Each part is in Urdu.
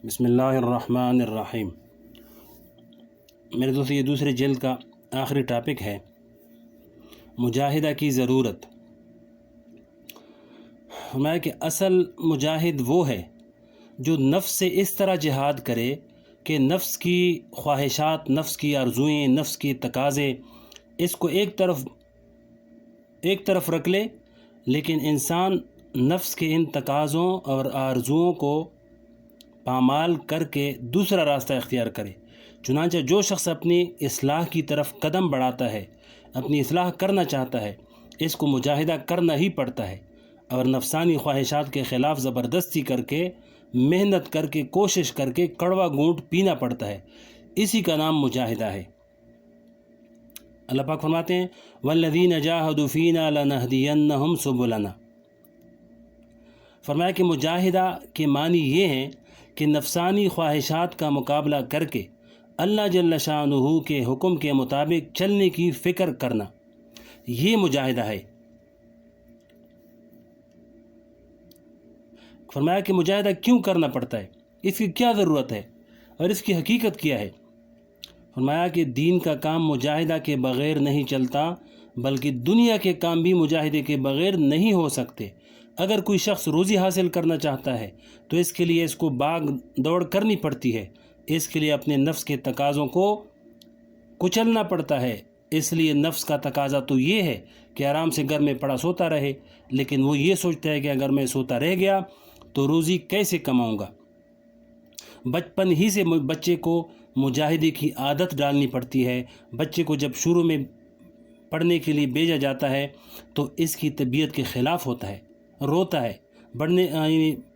بسم اللہ الرحمن الرحیم۔ میرے دوست، یہ دوسرے جلد کا آخری ٹاپک ہے مجاہدہ کی ضرورت۔ فرمایا کہ اصل مجاہد وہ ہے جو نفس سے اس طرح جہاد کرے کہ نفس کی خواہشات، نفس کی آرزوئیں، نفس کی تقاضے اس کو ایک طرف رکھ لے، لیکن انسان نفس کے ان تقاضوں اور آرزوؤں کو پامال کر کے دوسرا راستہ اختیار کرے۔ چنانچہ جو شخص اپنی اصلاح کی طرف قدم بڑھاتا ہے، اپنی اصلاح کرنا چاہتا ہے، اس کو مجاہدہ کرنا ہی پڑتا ہے، اور نفسانی خواہشات کے خلاف زبردستی کر کے، محنت کر کے، کوشش کر کے کڑوا گھونٹ پینا پڑتا ہے۔ اسی کا نام مجاہدہ ہے۔ اللہ پاک فرماتے ہیں وَالَّذِينَ جَاهَدُوا فِينَا لَنَهْدِيَنَّهُمْ سُبُلَنَا۔ فرمایا کہ مجاہدہ کے معنی یہ ہیں کہ نفسانی خواہشات کا مقابلہ کر کے اللہ جل شانہ کے حکم کے مطابق چلنے کی فکر کرنا، یہ مجاہدہ ہے۔ فرمایا کہ مجاہدہ کیوں کرنا پڑتا ہے، اس کی کیا ضرورت ہے اور اس کی حقیقت کیا ہے۔ فرمایا کہ دین کا کام مجاہدہ کے بغیر نہیں چلتا، بلکہ دنیا کے کام بھی مجاہدے کے بغیر نہیں ہو سکتے۔ اگر کوئی شخص روزی حاصل کرنا چاہتا ہے تو اس کے لیے اس کو باغ دوڑ کرنی پڑتی ہے، اس کے لیے اپنے نفس کے تقاضوں کو کچلنا پڑتا ہے۔ اس لیے نفس کا تقاضا تو یہ ہے کہ آرام سے گھر میں پڑا سوتا رہے، لیکن وہ یہ سوچتا ہے کہ اگر میں سوتا رہ گیا تو روزی کیسے کماؤں گا۔ بچپن ہی سے بچے کو مجاہدے کی عادت ڈالنی پڑتی ہے۔ بچے کو جب شروع میں پڑھنے کے لیے بھیجا جاتا ہے تو اس کی طبیعت کے خلاف ہوتا ہے، روتا ہے،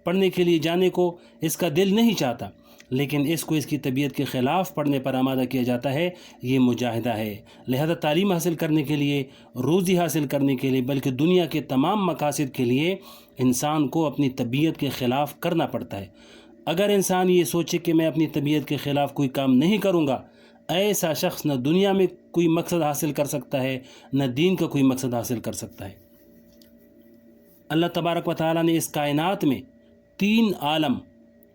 پڑھنے کے لیے جانے کو اس کا دل نہیں چاہتا، لیکن اس کو اس کی طبیعت کے خلاف پڑھنے پر آمادہ کیا جاتا ہے۔ یہ مجاہدہ ہے۔ لہذا تعلیم حاصل کرنے کے لیے، روزی حاصل کرنے کے لیے، بلکہ دنیا کے تمام مقاصد کے لیے انسان کو اپنی طبیعت کے خلاف کرنا پڑتا ہے۔ اگر انسان یہ سوچے کہ میں اپنی طبیعت کے خلاف کوئی کام نہیں کروں گا، ایسا شخص نہ دنیا میں کوئی مقصد حاصل کر سکتا ہے، نہ دین کا کوئی مقصد حاصل کر سکتا ہے۔ اللہ تبارک و تعالیٰ نے اس کائنات میں 3 عالم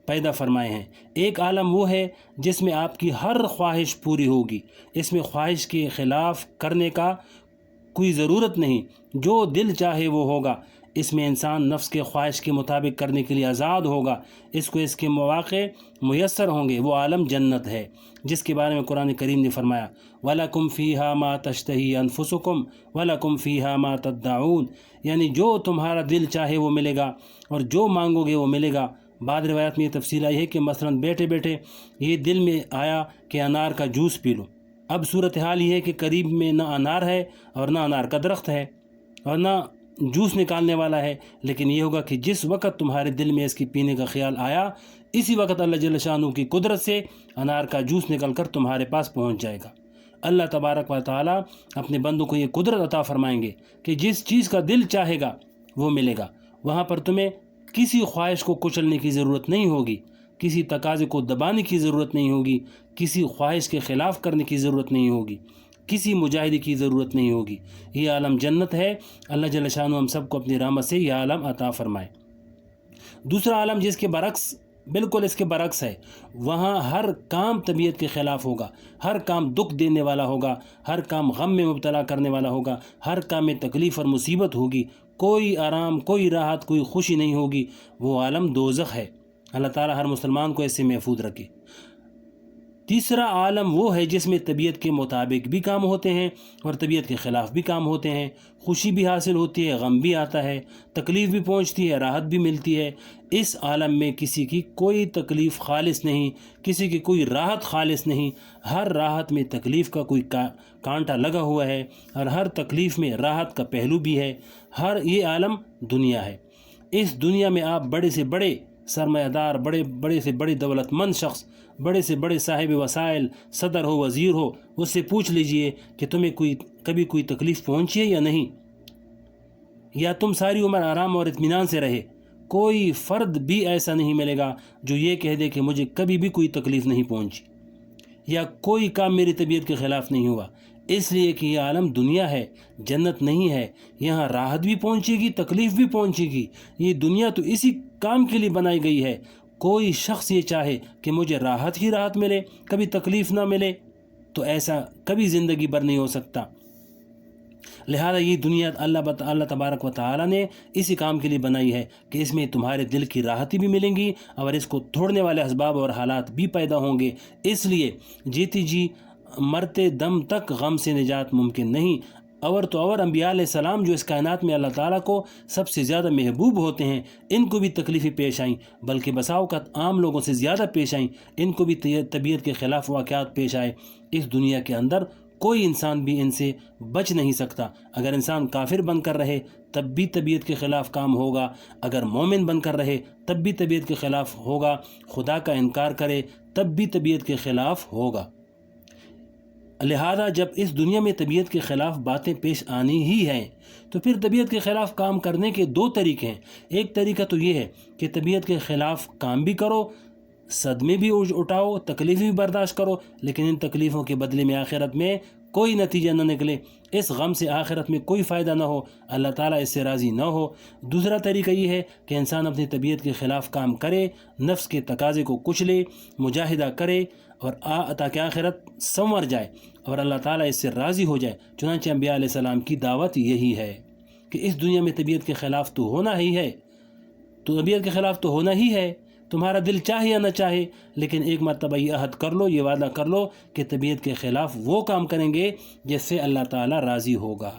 پیدا فرمائے ہیں۔ ایک عالم وہ ہے جس میں آپ کی ہر خواہش پوری ہوگی، اس میں خواہش کے خلاف کرنے کا کوئی ضرورت نہیں، جو دل چاہے وہ ہوگا۔ اس میں انسان نفس کے خواہش کے مطابق کرنے کے لیے آزاد ہوگا، اس کو اس کے مواقع میسر ہوں گے۔ وہ عالم جنت ہے، جس کے بارے میں قرآن کریم نے فرمایا وَلَكُمْ فِيهَا مَا تَشْتَهِي أَنفُسُكُمْ وَلَكُمْ فِيهَا مَا تَدَّعُونَ، یعنی جو تمہارا دل چاہے وہ ملے گا اور جو مانگو گے وہ ملے گا۔ بعض روایات میں یہ تفصیل آئی ہے کہ مثلا بیٹھے بیٹھے یہ دل میں آیا کہ انار کا جوس پی لوں۔ اب صورتحال یہ ہے کہ قریب میں نہ انار ہے اور نہ انار کا درخت ہے اور نہ جوس نکالنے والا ہے، لیکن یہ ہوگا کہ جس وقت تمہارے دل میں اس کی پینے کا خیال آیا، اسی وقت اللہ جل شانہ کی قدرت سے انار کا جوس نکل کر تمہارے پاس پہنچ جائے گا۔ اللہ تبارک و تعالیٰ اپنے بندوں کو یہ قدرت عطا فرمائیں گے کہ جس چیز کا دل چاہے گا وہ ملے گا۔ وہاں پر تمہیں کسی خواہش کو کچلنے کی ضرورت نہیں ہوگی، کسی تقاضے کو دبانے کی ضرورت نہیں ہوگی، کسی خواہش کے خلاف کرنے کی ضرورت نہیں ہوگی، کسی مجاہدے کی ضرورت نہیں ہوگی۔ یہ عالم جنت ہے۔ اللہ جل شانہ ہم سب کو اپنی رحمت سے یہ عالم عطا فرمائے۔ دوسرا عالم جس کے برعکس، بالکل اس کے برعکس ہے، وہاں ہر کام طبیعت کے خلاف ہوگا، ہر کام دکھ دینے والا ہوگا، ہر کام غم میں مبتلا کرنے والا ہوگا، ہر کام میں تکلیف اور مصیبت ہوگی، کوئی آرام، کوئی راحت، کوئی خوشی نہیں ہوگی۔ وہ عالم دوزخ ہے۔ اللہ تعالیٰ ہر مسلمان کو اس سے محفوظ رکھے۔ تیسرا عالم وہ ہے جس میں طبیعت کے مطابق بھی کام ہوتے ہیں اور طبیعت کے خلاف بھی کام ہوتے ہیں، خوشی بھی حاصل ہوتی ہے، غم بھی آتا ہے، تکلیف بھی پہنچتی ہے، راحت بھی ملتی ہے۔ اس عالم میں کسی کی کوئی تکلیف خالص نہیں، کسی کی کوئی راحت خالص نہیں۔ ہر راحت میں تکلیف کا کوئی کانٹا لگا ہوا ہے اور ہر تکلیف میں راحت کا پہلو بھی ہے۔ یہ عالم دنیا ہے۔ اس دنیا میں آپ بڑے سے بڑے سرمایہ دار، بڑے سے بڑے دولت مند شخص، بڑے سے بڑے صاحب وسائل، صدر ہو، وزیر ہو، اس سے پوچھ لیجئے کہ تمہیں کبھی کوئی تکلیف پہنچی ہے یا نہیں، یا تم ساری عمر آرام اور اطمینان سے رہے۔ کوئی فرد بھی ایسا نہیں ملے گا جو یہ کہہ دے کہ مجھے کبھی بھی کوئی تکلیف نہیں پہنچی یا کوئی کام میری طبیعت کے خلاف نہیں ہوا، اس لیے کہ یہ عالم دنیا ہے، جنت نہیں ہے۔ یہاں راحت بھی پہنچے گی، تکلیف بھی پہنچے گی۔ یہ دنیا تو اسی کام کے لیے بنائی گئی ہے۔ کوئی شخص یہ چاہے کہ مجھے راحت ہی راحت ملے، کبھی تکلیف نہ ملے، تو ایسا کبھی زندگی بھر نہیں ہو سکتا۔ لہذا یہ دنیا اللہ تبارک و تعالیٰ نے اسی کام کے لیے بنائی ہے کہ اس میں تمہارے دل کی راحتی بھی ملیں گی اور اس کو توڑنے والے اسباب اور حالات بھی پیدا ہوں گے۔ اس لیے جیتی جی مرتے دم تک غم سے نجات ممکن نہیں۔ اور تو اور انبیاء علیہ السلام جو اس کائنات میں اللہ تعالیٰ کو سب سے زیادہ محبوب ہوتے ہیں، ان کو بھی تکلیفیں پیش آئیں، بلکہ بسا اوقات عام لوگوں سے زیادہ پیش آئیں، ان کو بھی طبیعت کے خلاف واقعات پیش آئے۔ اس دنیا کے اندر کوئی انسان بھی ان سے بچ نہیں سکتا۔ اگر انسان کافر بن کر رہے تب بھی طبیعت کے خلاف کام ہوگا، اگر مومن بن کر رہے تب بھی طبیعت کے خلاف ہوگا، خدا کا انکار کرے تب بھی طبیعت کے خلاف ہوگا۔ لہذا جب اس دنیا میں طبیعت کے خلاف باتیں پیش آنی ہی ہیں تو پھر طبیعت کے خلاف کام کرنے کے دو طریقے ہیں۔ ایک طریقہ تو یہ ہے کہ طبیعت کے خلاف کام بھی کرو، صدمے بھی اٹھاؤ، تکلیفیں بھی برداشت کرو، لیکن ان تکلیفوں کے بدلے میں آخرت میں کوئی نتیجہ نہ نکلے، اس غم سے آخرت میں کوئی فائدہ نہ ہو، اللہ تعالیٰ اس سے راضی نہ ہو۔ دوسرا طریقہ یہ ہے کہ انسان اپنی طبیعت کے خلاف کام کرے، نفس کے تقاضے کو کچلے، مجاہدہ کرے اور تاکہ آخرت سنور جائے اور اللہ تعالیٰ اس سے راضی ہو جائے۔ چنانچہ انبیاء علیہ السلام کی دعوت یہی ہے کہ اس دنیا میں طبیعت کے خلاف تو ہونا ہی ہے، تو طبیعت کے خلاف تو ہونا ہی ہے، تمہارا دل چاہے یا نہ چاہے، لیکن ایک مرتبہ یہ عہد کر لو، یہ وعدہ کر لو کہ طبیعت کے خلاف وہ کام کریں گے جس سے اللہ تعالیٰ راضی ہوگا۔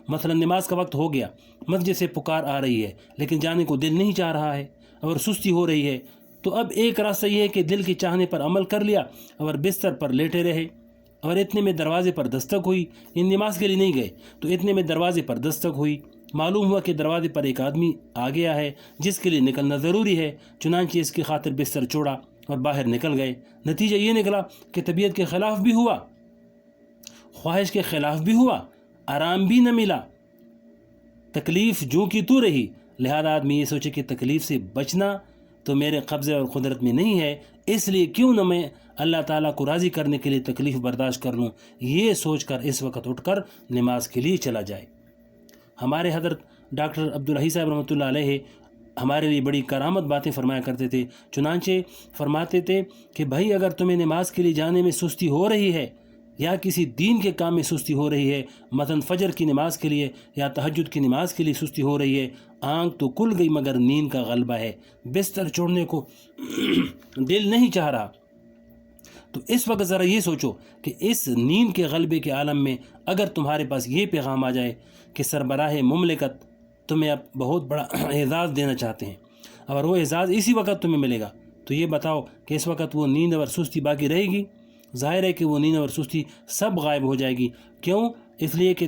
مثلا نماز کا وقت ہو گیا، مسجد سے پکار آ رہی ہے لیکن جانے کو دل نہیں چاہ رہا ہے اور سستی ہو رہی ہے، تو اب ایک راستہ یہ ہے کہ دل کے چاہنے پر عمل کر لیا اور بستر پر لیٹے رہے، اور اتنے میں دروازے پر دستک ہوئی، ان نماز کے لیے نہیں گئے تو اتنے میں دروازے پر دستک ہوئی، معلوم ہوا کہ دروازے پر ایک آدمی آ گیا ہے جس کے لیے نکلنا ضروری ہے، چنانچہ اس کی خاطر بستر چھوڑا اور باہر نکل گئے۔ نتیجہ یہ نکلا کہ طبیعت کے خلاف بھی ہوا، خواہش کے خلاف بھی ہوا، آرام بھی نہ ملا، تکلیف جو کی تو رہی۔ لہذا آدمی یہ سوچے کہ تکلیف سے بچنا تو میرے قبضے اور قدرت میں نہیں ہے، اس لیے کیوں نہ میں اللہ تعالیٰ کو راضی کرنے کے لیے تکلیف برداشت کر لوں، یہ سوچ کر اس وقت اٹھ کر نماز کے لیے چلا جائے۔ ہمارے حضرت ڈاکٹر عبدالحی صاحب رحمۃ اللہ علیہ ہمارے لیے بڑی کرامت باتیں فرمایا کرتے تھے، چنانچہ فرماتے تھے کہ بھائی اگر تمہیں نماز کے لیے جانے میں سستی ہو رہی ہے یا کسی دین کے کام میں سستی ہو رہی ہے، مثلا فجر کی نماز کے لیے یا تہجد کی نماز کے لیے سستی ہو رہی ہے، آنکھ تو کھل گئی مگر نیند کا غلبہ ہے، بستر چھوڑنے کو دل نہیں چاہ رہا، تو اس وقت ذرا یہ سوچو کہ اس نیند کے غلبے کے عالم میں اگر تمہارے پاس یہ پیغام آ جائے کہ سربراہ مملکت تمہیں اب بہت بڑا اعزاز دینا چاہتے ہیں اور وہ اعزاز اسی وقت تمہیں ملے گا، تو یہ بتاؤ کہ اس وقت وہ نیند اور سستی باقی رہے گی؟ ظاہر ہے کہ وہ نیند اور سستی سب غائب ہو جائے گی۔ کیوں؟ اس لیے کہ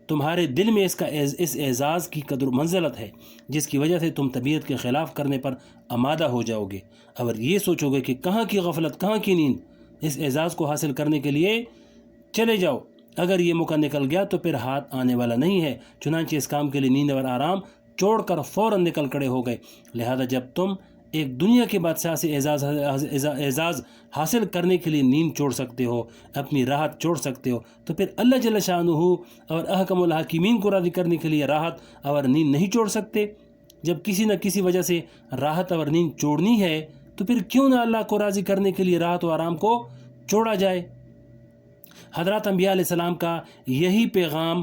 تمہارے دل میں اس اعزاز کی قدر منزلت ہے جس کی وجہ سے تم طبیعت کے خلاف کرنے پر آمادہ ہو جاؤ گے، اور یہ سوچو گے کہ کہاں کی غفلت، کہاں کی نیند، اس اعزاز کو حاصل کرنے کے لیے چلے جاؤ، اگر یہ موقع نکل گیا تو پھر ہاتھ آنے والا نہیں ہے، چنانچہ اس کام کے لیے نیند اور آرام چھوڑ کر فوراً نکل کھڑے ہو گئے۔ لہذا جب تم ایک دنیا کے بادشاہ سے اعزاز حاصل کرنے کے لیے نیند چھوڑ سکتے ہو، اپنی راحت چھوڑ سکتے ہو، تو پھر اللہ جل شانہ اور احکم الحاکمین کو راضی کرنے کے لیے راحت اور نیند نہیں چھوڑ سکتے؟ جب کسی نہ کسی وجہ سے راحت اور نیند چھوڑنی ہے تو پھر کیوں نہ اللہ کو راضی کرنے کے لیے راحت و آرام کو چھوڑا جائے؟ حضرات انبیاء علیہ السلام کا یہی پیغام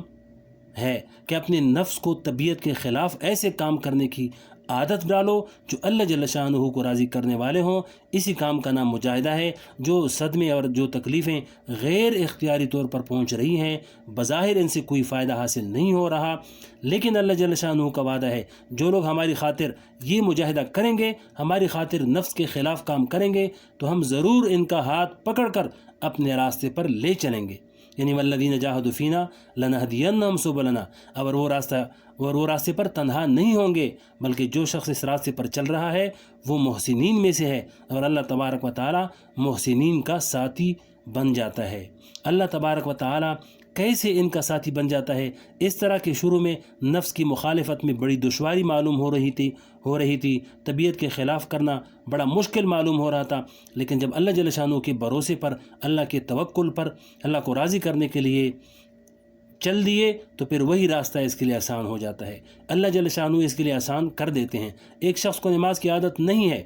ہے کہ اپنے نفس کو طبیعت کے خلاف ایسے کام کرنے کی عادت ڈالو جو اللہ جل شانہ کو راضی کرنے والے ہوں۔ اسی کام کا نام مجاہدہ ہے۔ جو صدمے اور جو تکلیفیں غیر اختیاری طور پر پہنچ رہی ہیں، بظاہر ان سے کوئی فائدہ حاصل نہیں ہو رہا، لیکن اللہ جل شانہ کا وعدہ ہے جو لوگ ہماری خاطر یہ مجاہدہ کریں گے، ہماری خاطر نفس کے خلاف کام کریں گے، تو ہم ضرور ان کا ہاتھ پکڑ کر اپنے راستے پر لے چلیں گے، یعنی والذین جاہدوا فینا لنہدینہم سبلنا، اور وہ راستے پر تنہا نہیں ہوں گے، بلکہ جو شخص اس راستے پر چل رہا ہے وہ محسنین میں سے ہے، اور اللہ تبارک و تعالی محسنین کا ساتھی بن جاتا ہے۔ اللہ تبارک و تعالی کیسے ان کا ساتھی بن جاتا ہے؟ اس طرح کہ شروع میں نفس کی مخالفت میں بڑی دشواری معلوم ہو رہی تھی، طبیعت کے خلاف کرنا بڑا مشکل معلوم ہو رہا تھا، لیکن جب اللہ جل شانہ کے بھروسے پر، اللہ کے توکل پر، اللہ کو راضی کرنے کے لیے چل دیے تو پھر وہی راستہ اس کے لیے آسان ہو جاتا ہے. اللہ جل شانہ اس کے لیے آسان کر دیتے ہیں. ایک شخص کو نماز کی عادت نہیں ہے،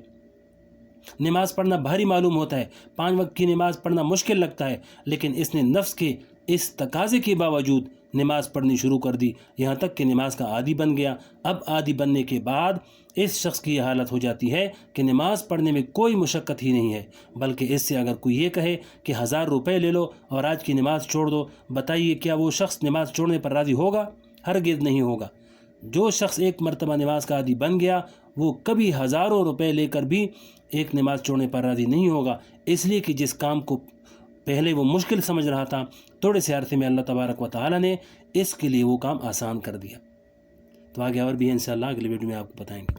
نماز پڑھنا بھاری معلوم ہوتا ہے، 5 وقت کی نماز پڑھنا مشکل لگتا ہے، لیکن اس نے نفس کے اس تقاضے کے باوجود نماز پڑھنی شروع کر دی، یہاں تک کہ نماز کا عادی بن گیا. اب عادی بننے کے بعد اس شخص کی یہ حالت ہو جاتی ہے کہ نماز پڑھنے میں کوئی مشقت ہی نہیں ہے، بلکہ اس سے اگر کوئی یہ کہے کہ 1000 روپے لے لو اور آج کی نماز چھوڑ دو، بتائیے کیا وہ شخص نماز چھوڑنے پر راضی ہوگا؟ ہرگز نہیں ہوگا. جو شخص ایک مرتبہ نماز کا عادی بن گیا وہ کبھی ہزاروں روپے لے کر بھی ایک نماز چھوڑنے پر راضی نہیں ہوگا، اس لیے کہ جس کام کو پہلے وہ مشکل سمجھ رہا تھا، تھوڑے سے عرصے میں اللہ تبارک و تعالیٰ نے اس کے لیے وہ کام آسان کر دیا. تو آگے اور بھی ہے انشاءاللہ اگلی ویڈیو میں آپ کو بتائیں گے.